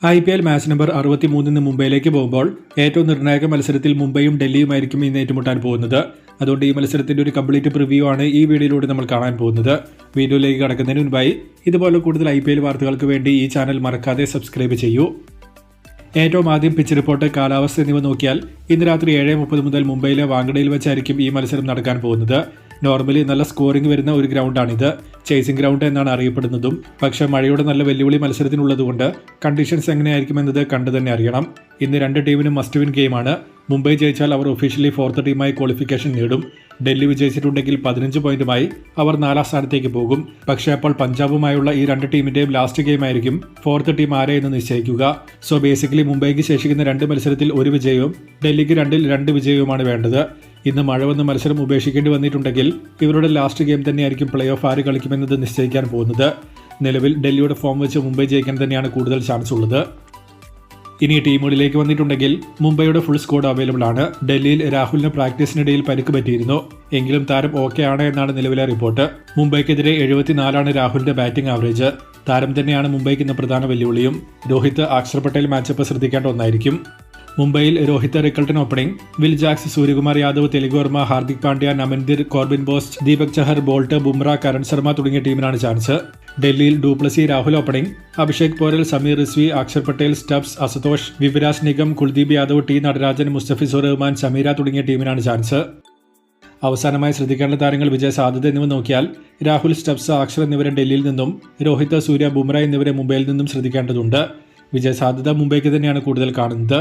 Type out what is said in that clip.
IPL match number 63 മുംബൈയിലേക്ക് പോകുമ്പോൾ ഏറ്റവും നിർണായക മത്സരത്തിൽ മുംബൈയും ഡൽഹിയുമായിരിക്കും ഇന്ന് ഏറ്റുമുട്ടാൻ പോകുന്നത്. അതുകൊണ്ട് ഈ മത്സരത്തിന്റെ ഒരു കംപ്ലീറ്റ് പ്രിവ്യൂ ആണ് ഈ വീഡിയോയിലൂടെ നമ്മൾ കാണാൻ പോകുന്നത്. വീഡിയോയിലേക്ക് കടക്കുന്നതിന് മുൻപായി ഇതുപോലെ കൂടുതൽ IPL വാർത്തകൾക്ക് വേണ്ടി ഈ ചാനൽ മറക്കാതെ സബ്സ്ക്രൈബ് ചെയ്യൂ. ഏറ്റവും ആദ്യം പിച്ച് റിപ്പോർട്ട്, കാലാവസ്ഥ എന്നിവ നോക്കിയാൽ ഇന്ന് രാത്രി 7:30 മുതൽ മുംബൈയിലെ വാങ്കഡയിൽ വെച്ചായിരിക്കും ഈ മത്സരം നടക്കാൻ പോകുന്നത്. നോർമലി നല്ല സ്കോറിംഗ് വരുന്ന ഒരു ഗ്രൗണ്ടാണിത്. ചേസിംഗ് ഗ്രൗണ്ട് എന്നാണ് അറിയപ്പെടുന്നതും. പക്ഷേ മഴയുടെ നല്ല വെല്ലുവിളി മത്സരത്തിനുള്ളതുകൊണ്ട് കണ്ടീഷൻസ് എങ്ങനെയായിരിക്കുമെന്നത് കണ്ടു തന്നെ അറിയണം. ഇന്ന് രണ്ട് ടീമിനും മസ്റ്റ് വിൻ ഗെയിമാണ്. മുംബൈ ജയിച്ചാൽ അവർ ഒഫീഷ്യലി 4th ടീമായി ക്വാളിഫിക്കേഷൻ നേടും. ഡൽഹി വിജയിച്ചിട്ടുണ്ടെങ്കിൽ 15 പോയിന്റുമായി അവർ 4ാം സ്ഥാനത്തേക്ക് പോകും. പക്ഷേ അപ്പോൾ പഞ്ചാബുമായുള്ള ഈ രണ്ട് ടീമിന്റെയും ലാസ്റ്റ് ഗെയിം ആയിരിക്കും 4th ടീം ആരെ എന്ന് നിശ്ചയിക്കുക. സോ ബേസിക്കലി മുംബൈക്ക് ശേഷിക്കുന്ന 2 മത്സരത്തിൽ 1 വിജയവും ഡൽഹിക്ക് 2-ൽ 2 വിജയവുമാണ് വേണ്ടത്. ഇന്ന് മഴ വന്ന് മത്സരം ഉപേക്ഷിക്കേണ്ടി വന്നിട്ടുണ്ടെങ്കിൽ ഇവരുടെ ലാസ്റ്റ് ഗെയിം തന്നെയായിരിക്കും പ്ലേ ഓഫ് ആര് കളിക്കുമെന്നത് നിശ്ചയിക്കാൻ പോകുന്നത്. നിലവിൽ ഡൽഹിയുടെ ഫോം വെച്ച് മുംബൈ ജയിക്കാൻ തന്നെയാണ് കൂടുതൽ ചാൻസ് ഉള്ളത്. ഇനി ടീമുകളിലേക്ക് വന്നിട്ടുണ്ടെങ്കിൽ മുംബൈയുടെ ഫുൾ സ്ക്വാഡ് അവൈലബിൾ ആണ്. ഡൽഹിയിൽ രാഹുലിന് പ്രാക്ടീസിനിടയിൽ പരിക്ക് പറ്റിയിരുന്നു. എങ്കിലും താരം ഓക്കെ ആണ് എന്നാണ് നിലവിലെ റിപ്പോർട്ട്. മുംബൈക്കെതിരെ 74 രാഹുലിന്റെ ബാറ്റിംഗ് ആവറേജ്. താരം തന്നെയാണ് മുംബൈക്ക് ഇന്ന് പ്രധാന വെല്ലുവിളിയും. രോഹിത്, അക്ഷർ പട്ടേൽ മാച്ചപ്പ് ശ്രദ്ധിക്കേണ്ട ഒന്നായിരിക്കും. മുംബൈയിൽ Rohit, Rickelton opening, Will Jacks, Suryakumar Yadav, Tilak Varma, Hardik Pandya, Naman Dhir, Corbin Bosch, Deepak Chahar, Boult, Bumrah, Karan Sharma തുടങ്ങിയ ടീമിനാണ് ചാൻസ്. ഡൽഹിയിൽ du Plessis, Rahul opening, Abhishek Porel, Sameer Rizvi, Axar Patel, Stubbs, Ashutosh, Vipraj Nigam, Kuldeep Yadav, T Natarajan, Mustafizur Rahman, Chameera തുടങ്ങിയ ടീമിനാണ് ചാൻസ്. അവസാനമായി ശ്രദ്ധിക്കേണ്ട താരങ്ങൾ വിജയ സാധ്യത എന്നിവ നോക്കിയാൽ രാഹുൽ, സ്റ്റബ്സ്, അക്ഷർ എന്നിവരെ ഡൽഹിയിൽ നിന്നും, രോഹിത്, സൂര്യ, ബുംറ എന്നിവരെ മുംബൈയിൽ നിന്നും ശ്രദ്ധിക്കേണ്ടതുണ്ട്. വിജയ സാധ്യത മുംബൈക്ക് തന്നെയാണ് കൂടുതൽ കാണുന്നത്.